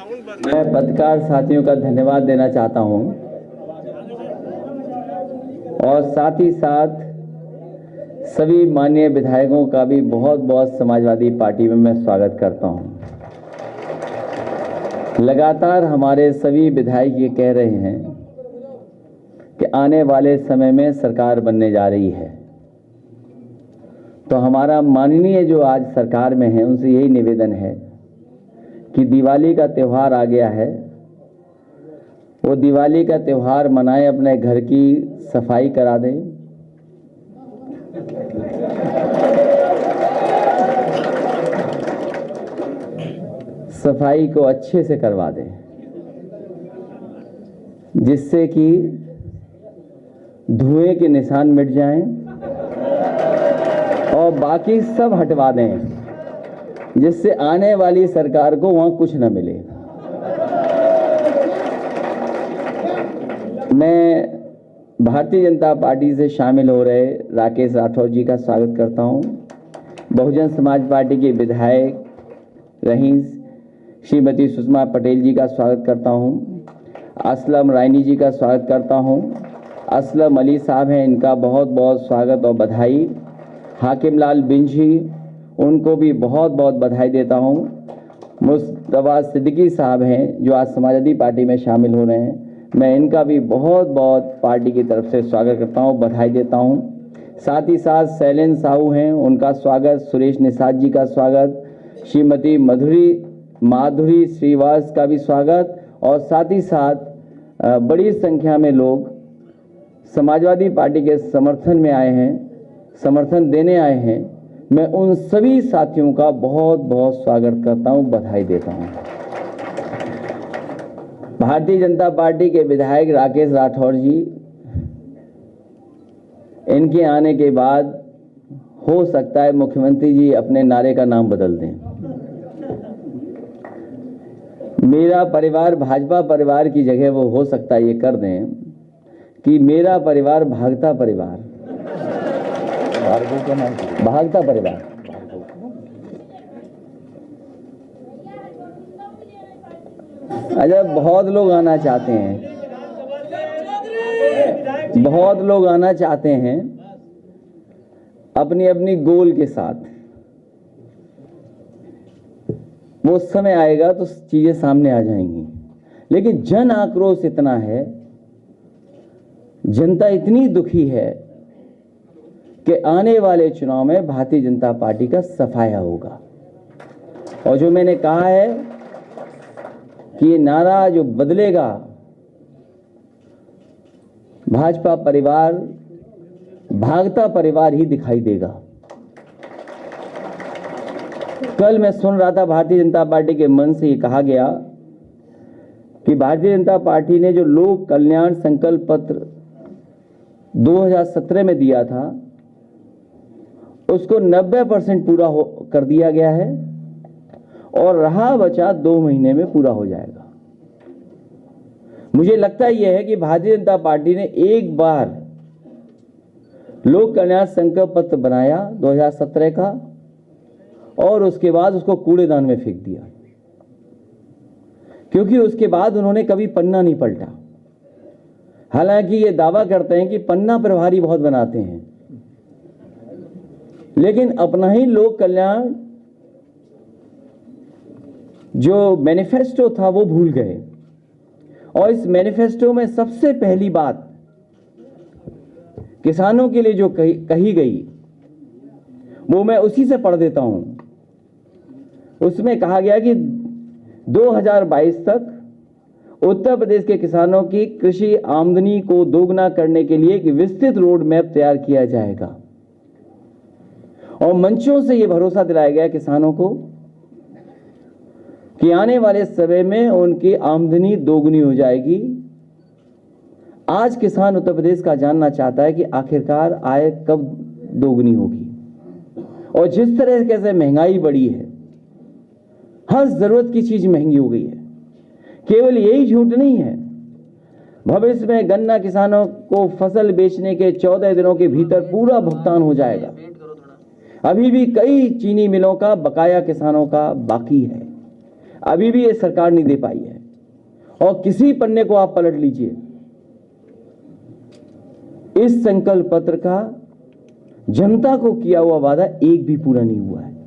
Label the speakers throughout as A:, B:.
A: मैं पत्रकार साथियों का धन्यवाद देना चाहता हूं और साथ ही साथ सभी माननीय विधायकों का भी बहुत बहुत समाजवादी पार्टी में मैं स्वागत करता हूं। लगातार हमारे सभी विधायक ये कह रहे हैं कि आने वाले समय में सरकार बनने जा रही है, तो हमारा माननीय जो आज सरकार में है उनसे यही निवेदन है कि दिवाली का त्यौहार आ गया है, वो दिवाली का त्यौहार मनाएं, अपने घर की सफाई करा दें, सफाई को अच्छे से करवा दें, जिससे कि धुएं के निशान मिट जाएं और बाकी सब हटवा दें, जिससे आने वाली सरकार को वहां कुछ न मिले। मैं भारतीय जनता पार्टी से शामिल हो रहे राकेश राठौर जी का स्वागत करता हूं। बहुजन समाज पार्टी के विधायक रईस श्रीमती सुषमा पटेल जी का स्वागत करता हूं। असलम रायनी जी का स्वागत करता हूं। असलम अली साहब हैं, इनका बहुत बहुत स्वागत और बधाई। हाकिम लाल बिंझी, उनको भी बहुत बहुत बधाई देता हूं। मुस्तफा सिद्दीकी साहब हैं जो आज समाजवादी पार्टी में शामिल हो रहे हैं, मैं इनका भी बहुत बहुत पार्टी की तरफ से स्वागत करता हूं, बधाई देता हूं। साथ ही साथ शैलेंद्र साहू हैं, उनका स्वागत। सुरेश निषाद जी का स्वागत। श्रीमती माधुरी श्रीवास का भी स्वागत। और साथ ही साथ बड़ी संख्या में लोग समाजवादी पार्टी के समर्थन में आए हैं, समर्थन देने आए हैं। मैं उन सभी साथियों का बहुत बहुत स्वागत करता हूं, बधाई देता हूं। भारतीय जनता पार्टी के विधायक राकेश राठौर जी, इनके आने के बाद हो सकता है मुख्यमंत्री जी अपने नारे का नाम बदल दें। मेरा परिवार भाजपा परिवार की जगह वो हो सकता है ये कर दें कि मेरा परिवार भागता परिवार, भागता परिवार। अच्छा, बहुत लोग आना चाहते हैं, बहुत लोग आना चाहते हैं अपनी अपनी गोल के साथ। वो समय आएगा तो चीजें सामने आ जाएंगी, लेकिन जन आक्रोश इतना है, जनता इतनी दुखी है कि आने वाले चुनाव में भारतीय जनता पार्टी का सफाया होगा। और जो मैंने कहा है कि ये नारा जो बदलेगा, भाजपा परिवार भागता परिवार ही दिखाई देगा। कल मैं सुन रहा था भारतीय जनता पार्टी के मन से ये कहा गया कि भारतीय जनता पार्टी ने जो लोक कल्याण संकल्प पत्र 2017 में दिया था उसको 90% पूरा कर दिया गया है और रहा बचा 2 महीने में पूरा हो जाएगा। मुझे लगता यह है कि भारतीय जनता पार्टी ने एक बार लोक कल्याण संकल्प पत्र बनाया 2017 का और उसके बाद उसको कूड़ेदान में फेंक दिया, क्योंकि उसके बाद उन्होंने कभी पन्ना नहीं पलटा। हालांकि ये दावा करते हैं कि पन्ना प्रभारी बहुत बनाते हैं, लेकिन अपना ही लोक कल्याण जो मैनिफेस्टो था वो भूल गए। और इस मैनिफेस्टो में सबसे पहली बात किसानों के लिए जो कही गई वो मैं उसी से पढ़ देता हूं। उसमें कहा गया कि 2022 तक उत्तर प्रदेश के किसानों की कृषि आमदनी को दोगुना करने के लिए एक विस्तृत रोड मैप तैयार किया जाएगा। और मंचों से यह भरोसा दिलाया गया किसानों को कि आने वाले समय में उनकी आमदनी दोगुनी हो जाएगी। आज किसान उत्तर प्रदेश का जानना चाहता है कि आखिरकार आय कब दोगुनी होगी। और जिस तरह से महंगाई बढ़ी है, हर जरूरत की चीज महंगी हो गई है। केवल यही झूठ नहीं है, भविष्य में गन्ना किसानों को फसल बेचने के 14 दिनों के भीतर पूरा भुगतान हो जाएगा। अभी भी कई चीनी मिलों का बकाया किसानों का बाकी है। अभी भी ये सरकार नहीं दे पाई है। और किसी पन्ने को आप पलट लीजिए, इस संकल्प पत्र का जनता को किया हुआ वादा एक भी पूरा नहीं हुआ है।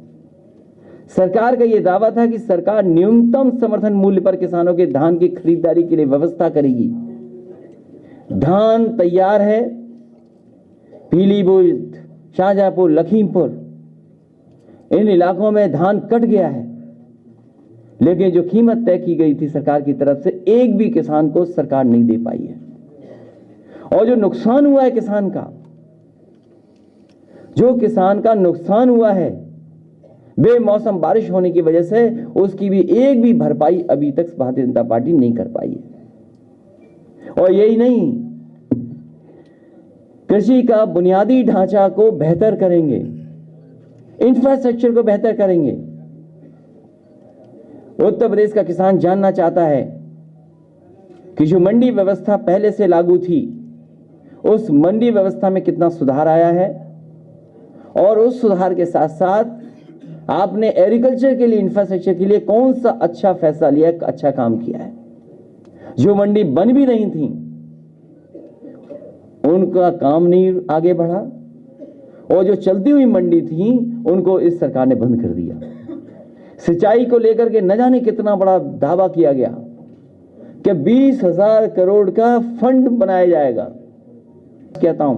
A: सरकार का यह दावा था कि सरकार न्यूनतम समर्थन मूल्य पर किसानों के धान की खरीदारी के लिए व्यवस्था करेगी। धान तैयार है, पीलीभीत, शाहजहांपुर, लखीमपुर, इन इलाकों में धान कट गया है, लेकिन जो कीमत तय की गई थी सरकार की तरफ से, एक भी किसान को सरकार नहीं दे पाई है। और जो नुकसान हुआ है किसान का, जो किसान का नुकसान हुआ है बेमौसम बारिश होने की वजह से, उसकी भी एक भी भरपाई अभी तक भारतीय जनता पार्टी नहीं कर पाई है। और यही नहीं, कृषि का बुनियादी ढांचा को बेहतर करेंगे, इंफ्रास्ट्रक्चर को बेहतर करेंगे। उत्तर प्रदेश का किसान जानना चाहता है कि जो मंडी व्यवस्था पहले से लागू थी, उस मंडी व्यवस्था में कितना सुधार आया है, और उस सुधार के साथ साथ आपने एग्रीकल्चर के लिए, इंफ्रास्ट्रक्चर के लिए कौन सा अच्छा फैसला लिया, अच्छा काम किया है। जो मंडी बन भी नहीं थी, उनका काम नहीं आगे बढ़ा, और जो चलती हुई मंडी थी उनको इस सरकार ने बंद कर दिया। सिंचाई को लेकर के न जाने कितना बड़ा दावा किया गया कि 20,000 करोड़ का फंड बनाया जाएगा। कहता हूं,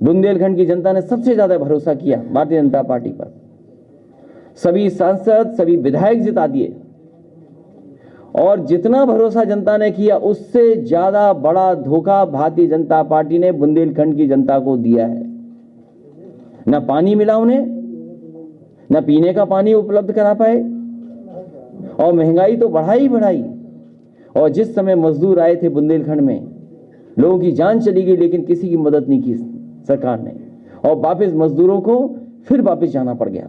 A: बुंदेलखंड की जनता ने सबसे ज्यादा भरोसा किया भारतीय जनता पार्टी पर। सभी सांसद, सभी विधायक जिता दिए, और जितना भरोसा जनता ने किया उससे ज्यादा बड़ा धोखा भारतीय जनता पार्टी ने बुंदेलखंड की जनता को दिया है। न पानी मिला उन्हें, न पीने का पानी उपलब्ध करा पाए, और महंगाई तो बढ़ाई बढ़ाई। और जिस समय मजदूर आए थे बुंदेलखंड में, लोगों की जान चली गई, लेकिन किसी की मदद नहीं की सरकार ने, और वापस मजदूरों को फिर वापस जाना पड़ गया।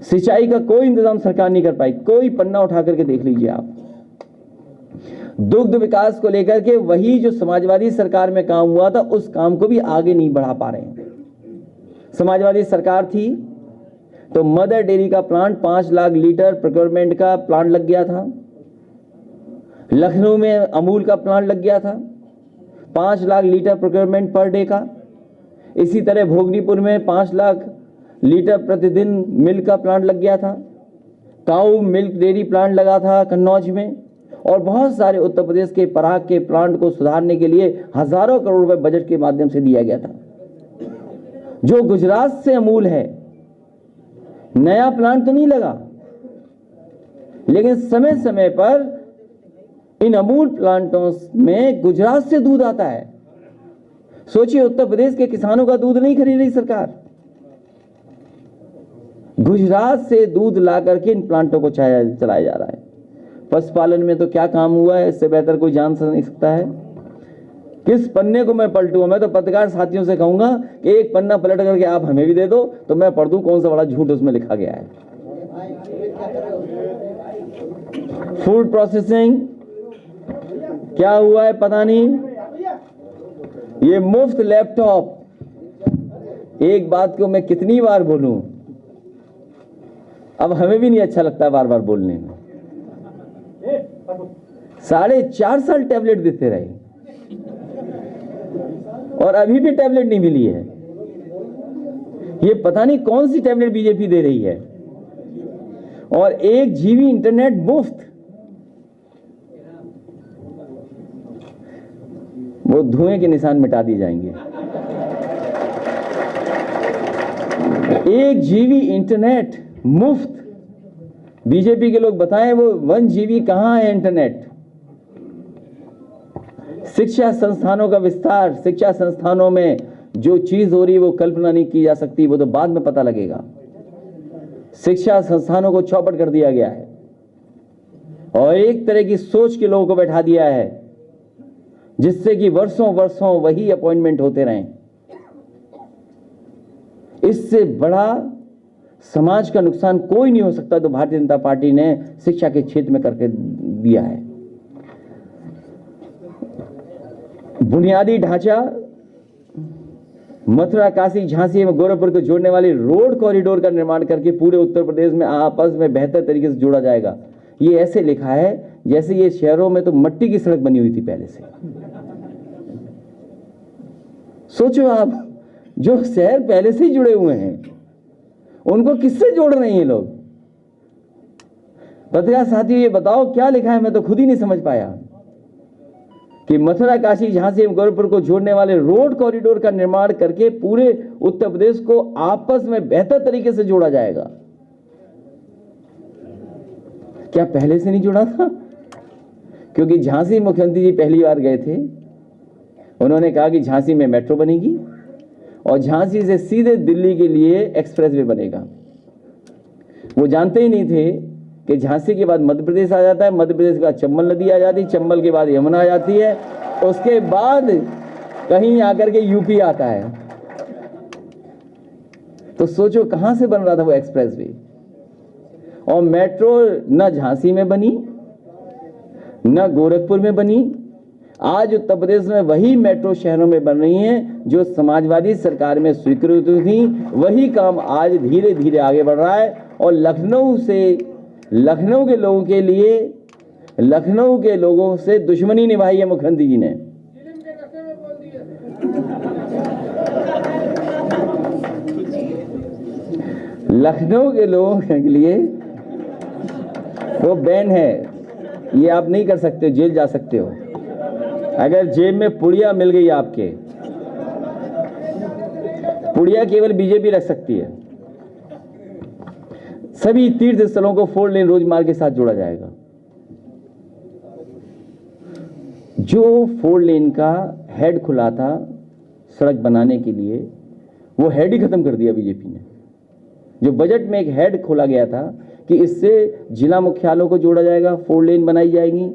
A: सिंचाई का कोई इंतजाम सरकार नहीं कर पाई, कोई पन्ना उठा करके देख लीजिए आप। दुग्ध विकास को लेकर के वही जो समाजवादी सरकार में काम हुआ था, उस काम को भी आगे नहीं बढ़ा पा रहे हैं। समाजवादी सरकार थी तो मदर डेयरी का प्लांट 5 लाख लीटर प्रोक्योरमेंट का प्लांट लग गया था। लखनऊ में अमूल का प्लांट लग गया था, 5 lakh litre procurement per day का। इसी तरह भोगनीपुर में 5 लाख लीटर प्रतिदिन मिल्क का प्लांट लग गया था। काऊ मिल्क डेयरी प्लांट लगा था कन्नौज में, और बहुत सारे उत्तर प्रदेश के पराग के प्लांट को सुधारने के लिए हजारों करोड़ रुपए बजट के माध्यम से दिया गया था। जो गुजरात से अमूल है, नया प्लांट तो नहीं लगा, लेकिन समय समय पर इन अमूल प्लांटों में गुजरात से दूध आता है। सोचिए, उत्तर प्रदेश के किसानों का दूध नहीं खरीद रही सरकार, गुजरात से दूध ला करके इन प्लांटों को चलाया जा रहा है। पशुपालन में तो क्या काम हुआ है, इससे बेहतर कोई जान नहीं सकता है। किस पन्ने को मैं पलटूं? मैं तो पत्रकार साथियों से कहूंगा कि एक पन्ना पलट करके आप हमें भी दे दो, तो मैं पढ़ दूं कौन सा बड़ा झूठ उसमें लिखा गया है। फूड प्रोसेसिंग क्या हुआ है पता नहीं। ये मुफ्त लैपटॉप, एक बात को मैं कितनी बार बोलूं, अब हमें भी नहीं अच्छा लगता बार बार बोलने में। 4.5 साल टैबलेट देते रहे, और अभी भी टैबलेट नहीं मिली है। ये पता नहीं कौन सी टैबलेट बीजेपी दे रही है। और 1 GB इंटरनेट मुफ्त, वो धुएं के निशान मिटा दिए जाएंगे। 1 GB इंटरनेट मुफ्त। बीजेपी के लोग बताएं वो 1 GB कहां है इंटरनेट। शिक्षा संस्थानों का विस्तार, शिक्षा संस्थानों में जो चीज हो रही वो कल्पना नहीं की जा सकती, वो तो बाद में पता लगेगा। शिक्षा संस्थानों को चौपट कर दिया गया है, और एक तरह की सोच के लोगों को बैठा दिया है, जिससे कि वर्षों वर्षों वही अपॉइंटमेंट होते रहें। इससे बड़ा समाज का नुकसान कोई नहीं हो सकता तो भारतीय जनता पार्टी ने शिक्षा के क्षेत्र में करके दिया है। बुनियादी ढांचा मथुरा, काशी, झांसी एवं गोरखपुर को जोड़ने वाली रोड कॉरिडोर का निर्माण करके पूरे उत्तर प्रदेश में आपस में बेहतर तरीके से जोड़ा जाएगा। ये ऐसे लिखा है जैसे ये शहरों में तो मट्टी की सड़क बनी हुई थी पहले से। सोचो आप, जो शहर पहले से ही जुड़े हुए हैं उनको किससे जोड़ रहे हैं ये लोग? पत्रकार साथियों, ये बताओ क्या लिखा है, मैं तो खुद ही नहीं समझ पाया कि मथुरा, काशी, झांसी एवं गोरखपुर को जोड़ने वाले रोड कॉरिडोर का निर्माण करके पूरे उत्तर प्रदेश को आपस में बेहतर तरीके से जोड़ा जाएगा। क्या पहले से नहीं जुड़ा था? क्योंकि झांसी मुख्यमंत्री जी पहली बार गए थे, उन्होंने कहा कि झांसी में मेट्रो बनेगी और झांसी से सीधे दिल्ली के लिए एक्सप्रेसवे बनेगा। वो जानते ही नहीं थे कि झांसी के बाद मध्य प्रदेश आ जाता है, मध्य प्रदेश के बाद चंबल नदी आ जाती है, चंबल के बाद यमुना आ जाती है, उसके बाद कहीं आकर के यूपी आता है। तो सोचो कहां से बन रहा था वो एक्सप्रेसवे। और मेट्रो न झांसी में बनी न गोरखपुर में बनी। आज उत्तर प्रदेश में वही मेट्रो शहरों में बन रही हैं जो समाजवादी सरकार में स्वीकृत थी। वही काम आज धीरे धीरे आगे बढ़ रहा है और लखनऊ के लोगों के लिए, लखनऊ के लोगों से दुश्मनी निभाई है मुख्यमंत्री जी ने। लखनऊ के लोगों के लिए वो बैन है, ये आप नहीं कर सकते, जेल जा सकते हो। अगर जेब में पुड़िया मिल गई आपके, पुड़िया केवल बीजेपी रख सकती है। सभी तीर्थ स्थलों को 4 लेन रोजमार्ग के साथ जोड़ा जाएगा। जो 4 लेन का हेड खुला था सड़क बनाने के लिए, वो हेड ही खत्म कर दिया बीजेपी ने। जो बजट में एक हेड खोला गया था कि इससे जिला मुख्यालयों को जोड़ा जाएगा, 4 लेन बनाई जाएगी।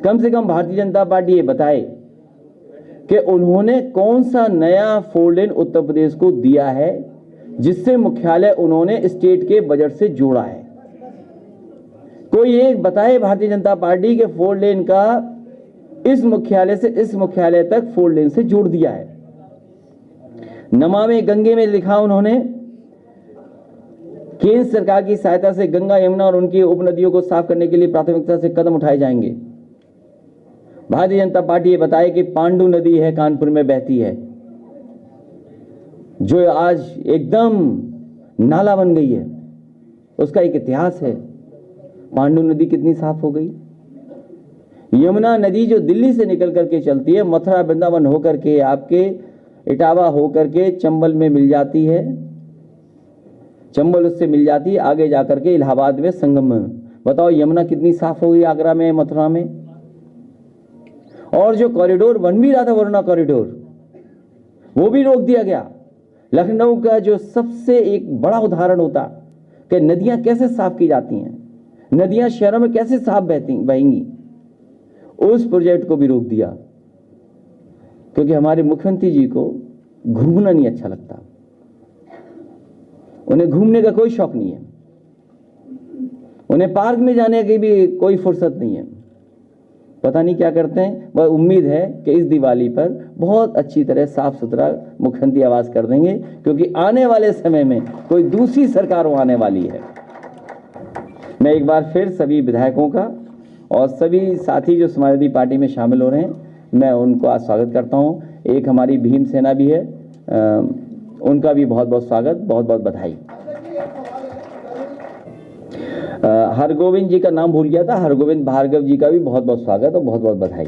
A: कम से कम भारतीय जनता पार्टी ये बताए कि उन्होंने कौन सा नया 4 लेन उत्तर प्रदेश को दिया है जिससे मुख्यालय उन्होंने स्टेट के बजट से जोड़ा है। कोई एक बताए भारतीय जनता पार्टी के 4 लेन का इस मुख्यालय से इस मुख्यालय तक 4 लेन से जोड़ दिया है। नमामि गंगे में लिखा उन्होंने, केंद्र सरकार की सहायता से गंगा, यमुना और उनकी उपनदियों को साफ करने के लिए प्राथमिकता से कदम उठाए जाएंगे। भारतीय जनता पार्टी ये बताए कि पांडु नदी है कानपुर में बहती है, जो आज एकदम नाला बन गई है, उसका एक इतिहास है। पांडु नदी कितनी साफ हो गई। यमुना नदी जो दिल्ली से निकल करके चलती है, मथुरा वृंदावन होकर के आपके इटावा होकर के चंबल में मिल जाती है, चंबल उससे मिल जाती है, आगे जाकर के इलाहाबाद में संगम में। बताओ यमुना कितनी साफ हो गई आगरा में, मथुरा में। और जो कॉरिडोर बन भी रहा था वरुणा कॉरिडोर, वो भी रोक दिया गया। लखनऊ का जो सबसे एक बड़ा उदाहरण होता कि नदियां कैसे साफ की जाती हैं, नदियां शहरों में कैसे साफ बहेंगी, उस प्रोजेक्ट को भी रोक दिया। क्योंकि हमारे मुख्यमंत्री जी को घूमना नहीं अच्छा लगता, उन्हें घूमने का कोई शौक नहीं है, उन्हें पार्क में जाने की भी कोई फुर्सत नहीं है। पता नहीं क्या करते हैं। वह उम्मीद है कि इस दिवाली पर बहुत अच्छी तरह साफ सुथरा मुख्यमंत्री आवास कर देंगे, क्योंकि आने वाले समय में कोई दूसरी सरकार आने वाली है। मैं एक बार फिर सभी विधायकों का और सभी साथी जो समाजवादी पार्टी में शामिल हो रहे हैं, मैं उनको आज स्वागत करता हूं। एक हमारी भीम सेना भी है, उनका भी बहुत बहुत स्वागत, बहुत बहुत बधाई। हरगोविंद जी का नाम भूल गया था, हरगोविंद भार्गव जी का भी बहुत बहुत स्वागत और बहुत बहुत बधाई।